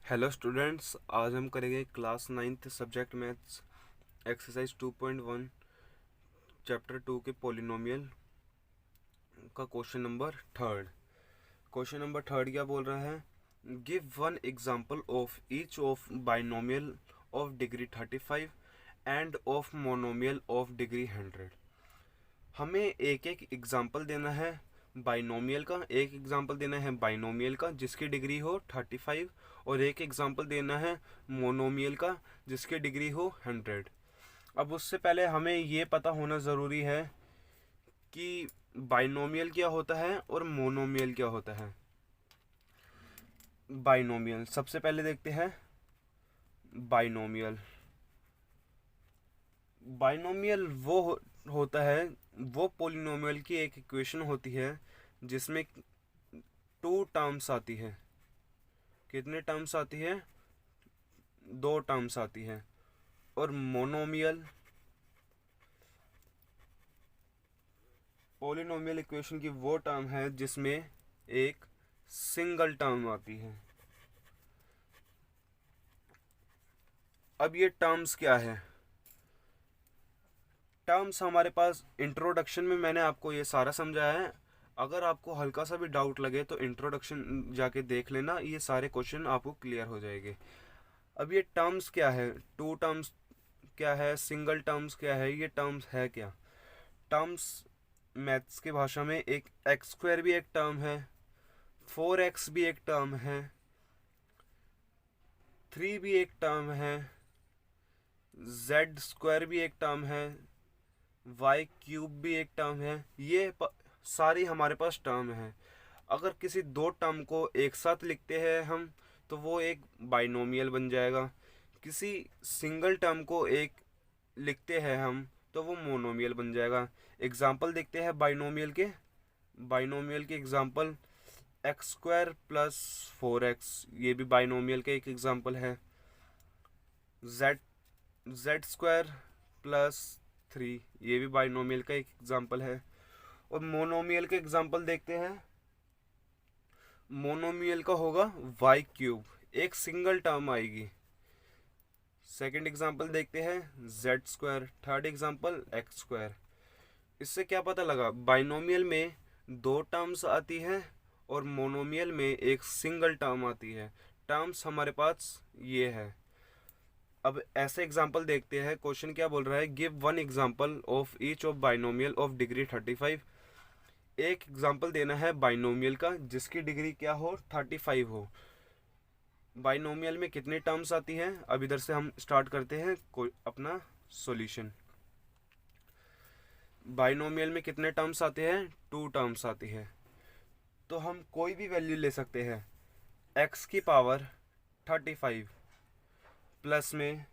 Hello students, आज हम करेंगे class 9th subject maths exercise 2.1 chapter 2 के पॉलिनोमियल का question number third. Question number third क्या बोल रहा है? Give one example of each of binomial of degree 35 end of monomial of degree 100। हमें एक एक एग्जांपल देना है बाइनोमियल का, एक एग्जांपल देना है बाइनोमियल का जिसकी डिग्री हो 35 और एक एग्जांपल देना है मोनोमियल का जिसकी डिग्री हो 100। अब उससे पहले हमें ये पता होना ज़रूरी है कि बाइनोमियल क्या होता है और मोनोमियल क्या होता है। बाइनोमियल सबसे पहले देखते हैं। बाइनोमियल बाइनोमियल होता है, वो पॉलिनोमियल की एक इक्वेशन होती है जिसमें टू टर्म्स आती है। कितने टर्म्स आती है? दो टर्म्स आती है। और मोनोमियल पॉलिनोमियल इक्वेशन की वो टर्म है जिसमें एक सिंगल टर्म आती है। अब ये टर्म्स क्या है? टर्म्स हमारे पास इंट्रोडक्शन में मैंने आपको ये सारा समझाया है। अगर आपको हल्का सा भी डाउट लगे तो इंट्रोडक्शन जाके देख लेना, ये सारे क्वेश्चन आपको क्लियर हो जाएंगे। अब ये टर्म्स क्या है? टू टर्म्स क्या है? सिंगल टर्म्स क्या है? ये टर्म्स है क्या? टर्म्स मैथ्स की भाषा में एक एक्स स्क्वायर भी एक टर्म है, 4x भी एक टर्म है, 3 भी एक टर्म है, जेड स्क्वायर भी एक टर्म है, वाई क्यूब भी एक टर्म है। ये सारी हमारे पास टर्म है। अगर किसी दो टर्म को एक साथ लिखते हैं हम तो वो एक बाइनोमियल बन जाएगा। किसी सिंगल टर्म को एक लिखते हैं हम तो वो मोनोमियल बन जाएगा। एग्जाम्पल देखते हैं बाइनोमियल के। बाइनोमियल के example x square plus 4x, ये भी बाइनोमियल का एक एग्जाम्पल है। जेड जेड स्क्वायर प्लस 3, ये भी बाइनोमियल का एक एग्जाम्पल है। और मोनोमियल के एग्जाम्पल देखते हैं। मोनोमियल का होगा वाई क्यूब, एक सिंगल टर्म आएगी। सेकंड एग्जाम्पल देखते हैं Z square, third example x square. इससे क्या पता लगा? बाइनोमियल में दो टर्म्स आती है और मोनोमियल में एक सिंगल टर्म आती है। टर्म्स हमारे पास ये है। अब ऐसे एग्जाम्पल देखते हैं। क्वेश्चन क्या बोल रहा है? Give one example of each of binomial of degree 35। एक एग्जाम्पल देना है बाइनोमियल का जिसकी डिग्री क्या हो? 35 हो। बाइनोमियल में कितनी टर्म्स आती हैं? अब इधर से हम स्टार्ट करते हैं अपना सॉल्यूशन। बाइनोमियल में कितने टर्म्स आते हैं? टू टर्म्स आती है। तो हम कोई भी वैल्यू ले सकते हैं। x की पावर 35 प्लस में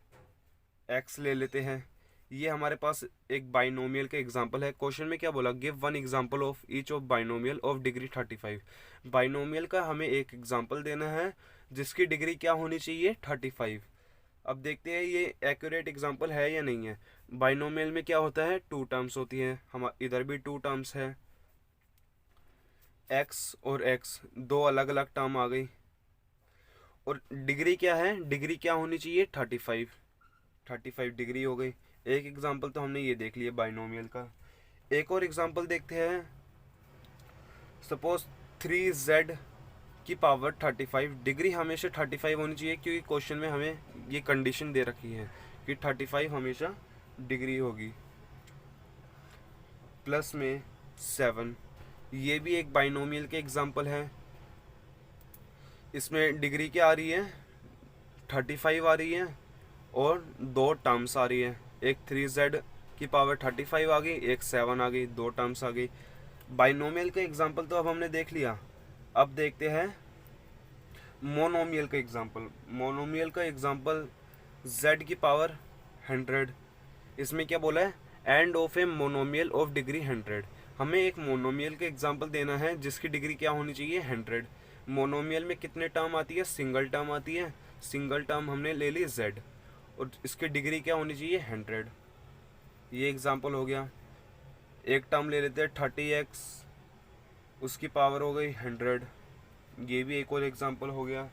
x ले लेते हैं। ये हमारे पास एक बाइनोमियल का एग्जांपल है। क्वेश्चन में क्या बोला? Give one example of each of binomial of degree 35। Binomial का हमें एक एग्जांपल देना है जिसकी डिग्री क्या होनी चाहिए? 35। अब देखते हैं ये एक्यूरेट एग्जांपल है या नहीं है। बाइनोमियल में क्या होता है? टू टर्म्स होती है। हम इधर भी टू टर्म्स है, x और x, दो अलग अलग टर्म आ गई। और डिग्री क्या है? डिग्री क्या होनी चाहिए? 35 डिग्री हो गई। एक एग्जांपल तो हमने ये देख लिया बाइनोमियल का। एक और एग्जांपल देखते हैं। सपोज 3z की पावर 35, डिग्री हमेशा 35 होनी चाहिए क्योंकि क्वेश्चन में हमें ये कंडीशन दे रखी है कि 35 हमेशा डिग्री होगी। प्लस में 7, ये भी एक बाइनोमियल के एग्जांपल है। इसमें डिग्री क्या आ रही है? 35 आ रही है और दो टर्म्स आ रही है। एक 3z की पावर 35 आ गई, एक 7 आ गई, दो टर्म्स आ गई। बाइनोमियल का एग्जांपल तो अब हमने देख लिया। अब देखते हैं मोनोमियल का एग्जांपल। मोनोमियल का एग्जांपल z की पावर 100। इसमें क्या बोला है? End of a monomial of degree 100। हमें एक मोनोमियल का एग्जांपल देना है जिसकी डिग्री क्या होनी चाहिए? 100। मोनोमियल में कितने टर्म आती है? सिंगल टर्म आती है। सिंगल टर्म हमने ले ली z और इसकी डिग्री क्या होनी चाहिए? 100। ये एग्जांपल हो गया। एक टर्म ले लेते हैं 30x, उसकी पावर हो गई 100। ये भी एक और एग्जांपल हो गया।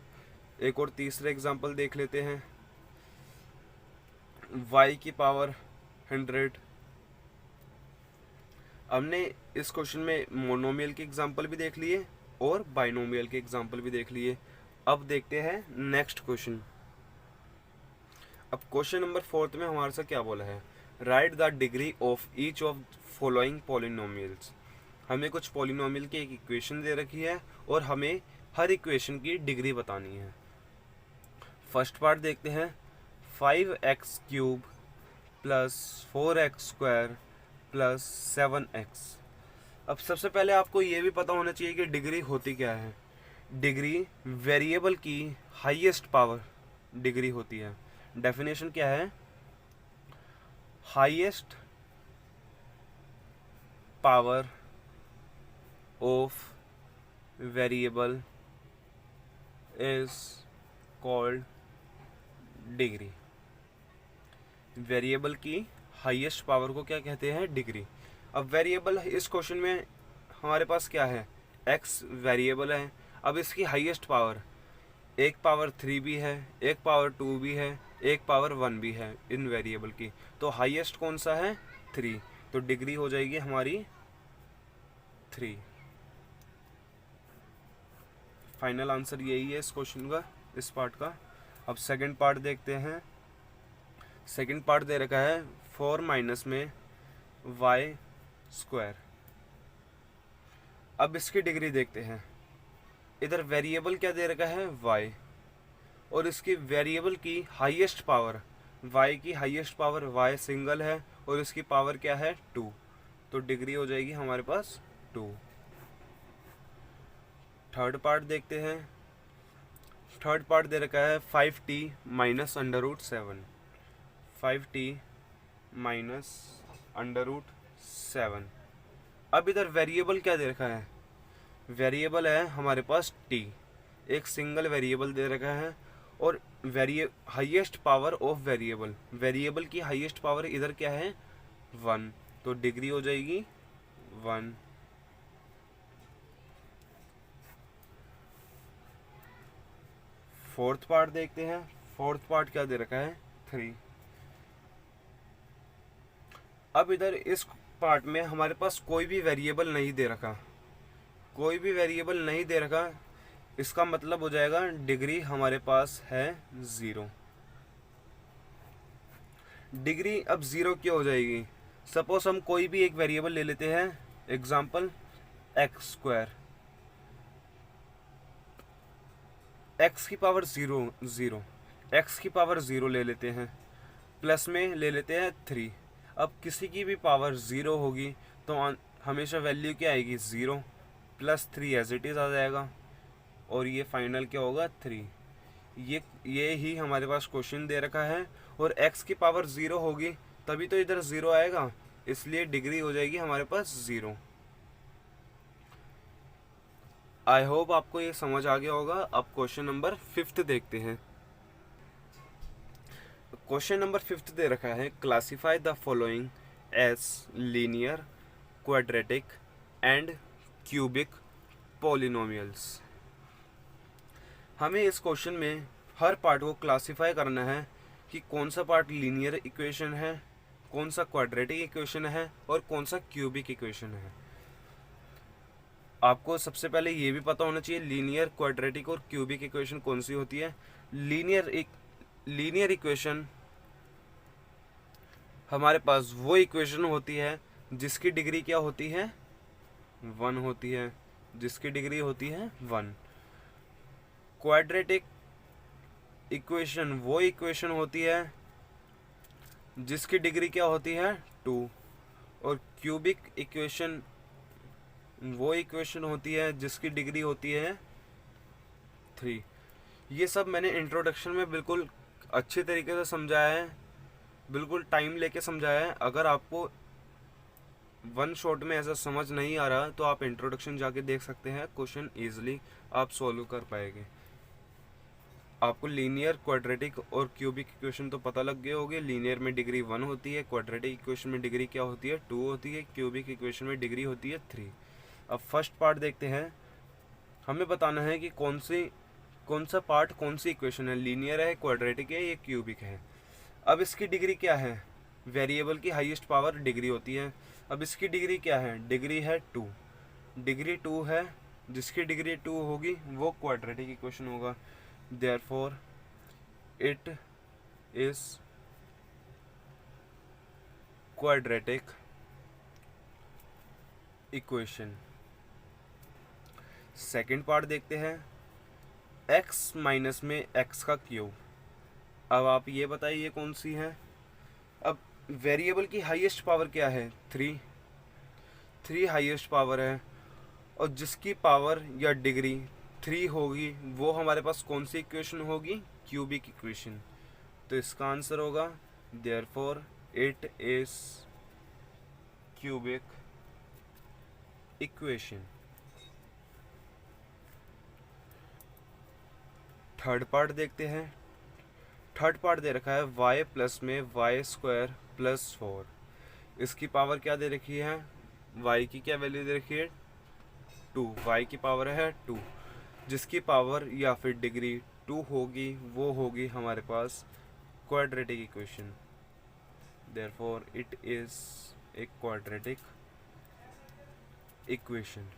एक और तीसरा एग्जांपल देख लेते हैं। y की पावर 100। हमने इस क्वेश्चन में मोनोमियल के एग्जांपल भी देख लिए और बाइनोमियल के एग्जांपल भी देख लिए। अब देखते हैं नेक्स्ट क्वेश्चन। अब क्वेश्चन नंबर 4 में हमारे साथ क्या बोला है, right the degree of each of following polynomials. हमें कुछ पॉलिनोमियल की एक इक्वेशन दे रखी है और हमें हर इक्वेशन की डिग्री बतानी है। फर्स्ट पार्ट देखते हैं, 5x³ + 4x² + 7x। अब सबसे पहले आपको ये भी पता होना चाहिए कि डिग्री होती क्या है। डिग्री वेरिएबल की हाईएस्ट पावर डिग्री होती है। डेफिनेशन क्या है, highest power of variable is called degree. Variable की हाईएस्ट पावर को क्या कहते हैं, डिग्री। अब वेरिएबल इस क्वेश्चन में हमारे पास क्या है, x वेरिएबल है। अब इसकी हाईएस्ट पावर एक पावर 3 भी है, एक पावर 2 भी है, एक पावर 1 भी है इन वेरिएबल की। तो हाईएस्ट कौन सा है, 3। तो डिग्री हो जाएगी हमारी 3। फाइनल आंसर यही है इस क्वेश्चन का, इस पार्ट का। अब सेकंड पार्ट देखते हैं। सेकंड पार्ट दे रखा है 4 माइनस में y²। अब इसकी डिग्री देखते हैं। इधर वेरिएबल क्या दे रखा है, y, और इसकी वेरिएबल की हाईएस्ट पावर, y की हाईएस्ट पावर, y सिंगल है और इसकी पावर क्या है, 2। तो डिग्री हो जाएगी हमारे पास 2। थर्ड पार्ट देखते हैं। थर्ड पार्ट दे रखा है 5t - √7। 5t - √7। अब इधर वेरिएबल क्या दे रखा है, वेरिएबल है हमारे पास t, एक सिंगल वेरिएबल दे रखा है। और highest power of variable, variable की हाईएस्ट पावर इधर क्या है, 1। तो डिग्री हो जाएगी 1। फोर्थ पार्ट देखते हैं। फोर्थ पार्ट क्या दे रखा है, 3। अब इधर इस पार्ट में हमारे पास कोई भी वेरिएबल नहीं दे रखा, कोई भी वेरिएबल नहीं दे रखा। इसका मतलब हो जाएगा डिग्री हमारे पास है 0। डिग्री अब 0 क्यों हो जाएगी, सपोज हम कोई भी एक वेरिएबल ले लेते हैं, एग्जांपल x²। x की पावर 0 x की पावर 0 ले लेते हैं, प्लस में ले लेते हैं 3। अब किसी की भी पावर 0 होगी तो हमेशा वैल्यू क्या आएगी, 0 + 3 एज इट इज़ आ जाएगा। और ये फाइनल क्या होगा, 3। ये ही हमारे पास क्वेश्चन दे रखा है। और x की पावर 0 होगी तभी तो इधर 0 आएगा, इसलिए डिग्री हो जाएगी हमारे पास 0। आई होप आपको ये समझ आ गया होगा। अब क्वेश्चन नंबर 5 देखते हैं। क्वेश्चन नंबर 5 दे रखा है, classify the following as linear, quadratic and cubic polynomials. हमें इस क्वेश्चन में हर पार्ट को क्लासीफाई करना है कि कौन सा पार्ट लीनियर इक्वेशन है, कौन सा क्वाड्रेटिक इक्वेशन है और कौन सा क्यूबिक इक्वेशन है। आपको सबसे पहले ये भी पता होना चाहिए लीनियर, क्वाड्रेटिक और क्यूबिक इक्वेशन कौन सी होती है। लीनियर इक्वेशन हमारे पास वो इक्वेशन होती है जिसकी डिग्री क्या होती है, 1 होती है, जिसकी डिग्री होती है 1। क्वाड्रेटिक इक्वेशन वो इक्वेशन होती है जिसकी डिग्री क्या होती है, 2। और क्यूबिक इक्वेशन वो इक्वेशन होती है जिसकी डिग्री होती है 3। ये सब मैंने इंट्रोडक्शन में बिल्कुल अच्छे तरीके से समझाया है, बिल्कुल टाइम लेके समझाया है। अगर आपको वन शॉट में ऐसा समझ नहीं आ रहा तो आप इंट्रोडक्शन जाके देख सकते हैं, क्वेश्चन ईजिली आप सॉल्व कर पाएंगे। आपको लीनियर, क्वाड्रेटिक और क्यूबिक इक्वेशन तो पता लग गए होंगे। लीनियर में डिग्री 1 होती है, क्वाड्रेटिक इक्वेशन में डिग्री क्या होती है, 2 होती है, क्यूबिक इक्वेशन में डिग्री होती है 3। अब फर्स्ट पार्ट देखते हैं। हमें बताना है कि कौन सी कौन सा पार्ट कौन सी इक्वेशन है, लीनियर है, क्वाड्रेटिक है, ये क्यूबिक है। अब इसकी डिग्री क्या है, वेरिएबल की हाईएस्ट पावर डिग्री होती है। अब इसकी डिग्री क्या है, डिग्री है 2, डिग्री 2 है, जिसकी डिग्री 2 होगी वो क्वाड्रेटिक इक्वेशन होगा। Therefore it is quadratic equation. Second part देखते हैं, x माइनस में x का क्यूब। अब आप ये बताइए कौन सी है। अब वेरिएबल की हाईएस्ट पावर क्या है, 3 हाईएस्ट पावर है, और जिसकी पावर या डिग्री 3 होगी वो हमारे पास कौन सी इक्वेशन होगी, क्यूबिक इक्वेशन। तो इसका आंसर होगा therefore it is cubic equation. Third part देखते हैं। थर्ड पार्ट दे रखा है y प्लस में y स्क्वायर प्लस 4। इसकी पावर क्या दे रखी है, y की क्या वैल्यू दे रखी है 2, y की पावर है 2, जिसकी पावर या फिर डिग्री 2 होगी वो होगी हमारे पास quadratic equation. Therefore it is a quadratic equation.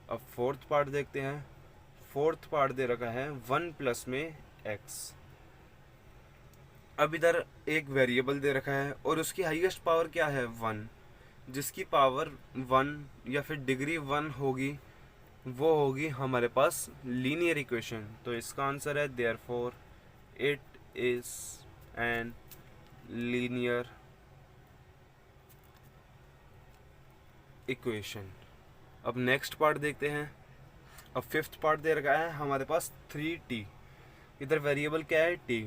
अब फोर्थ पार्ट देखते हैं। फोर्थ पार्ट दे रखा है 1 प्लस में x। अब इधर एक वेरिएबल दे रखा है और उसकी हाईएस्ट पावर क्या है 1, जिसकी पावर 1 या फिर डिग्री 1 होगी वो होगी हमारे पास लीनियर इक्वेशन। तो इसका आंसर है therefore it is an linear equation. अब नेक्स्ट पार्ट देखते हैं। अब फिफ्थ पार्ट दे रखा है हमारे पास 3t। इधर वेरिएबल क्या है t,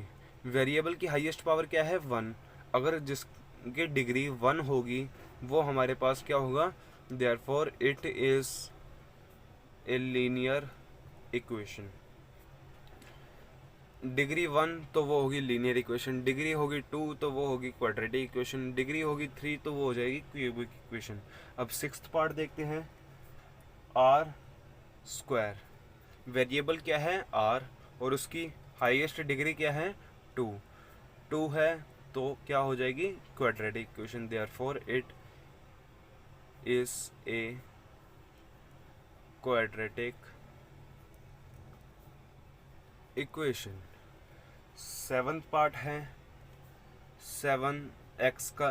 वेरिएबल की हाईएस्ट पावर क्या है 1, अगर जिसकी डिग्री 1 होगी वो हमारे पास क्या होगा, therefore it is a linear equation. Degree 1 तो वो होगी लीनियर इक्वेशन, डिग्री होगी 2 तो वो होगी क्वाड्रेटिक इक्वेशन, डिग्री होगी 3 तो वो हो जाएगी क्यूबिक इक्वेशन। अब सिक्स्थ पार्ट देखते हैं। r स्क्वायर, वेरिएबल क्या है r और उसकी हाईएस्ट डिग्री क्या है 2 है तो क्या हो जाएगी quadratic equation. Therefore it is a quadratic equation. Seventh part है 7x का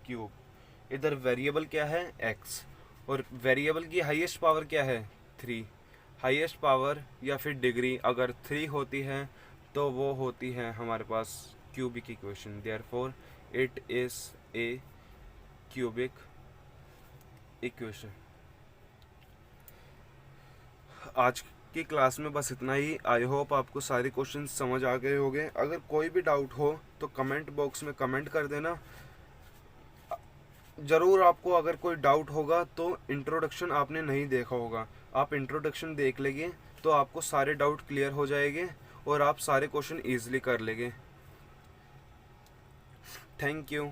क्यूब। इधर वेरिएबल क्या है x और वेरिएबल की हाईएस्ट पावर क्या है 3। हाईएस्ट पावर या फिर डिग्री अगर 3 होती है तो वो होती है हमारे पास cubic equation. Therefore it is a cubic equation. आज की क्लास में बस इतना ही। आई होप आपको सारे क्वेश्चन समझ आ गए होंगे। अगर कोई भी डाउट हो तो कमेंट बॉक्स में कमेंट कर देना ज़रूर। आपको अगर कोई डाउट होगा तो इंट्रोडक्शन आपने नहीं देखा होगा, आप इंट्रोडक्शन देख लेंगे तो आपको सारे डाउट क्लियर हो जाएंगे और आप सारे क्वेश्चन ईजिली कर लेंगे। Thank you.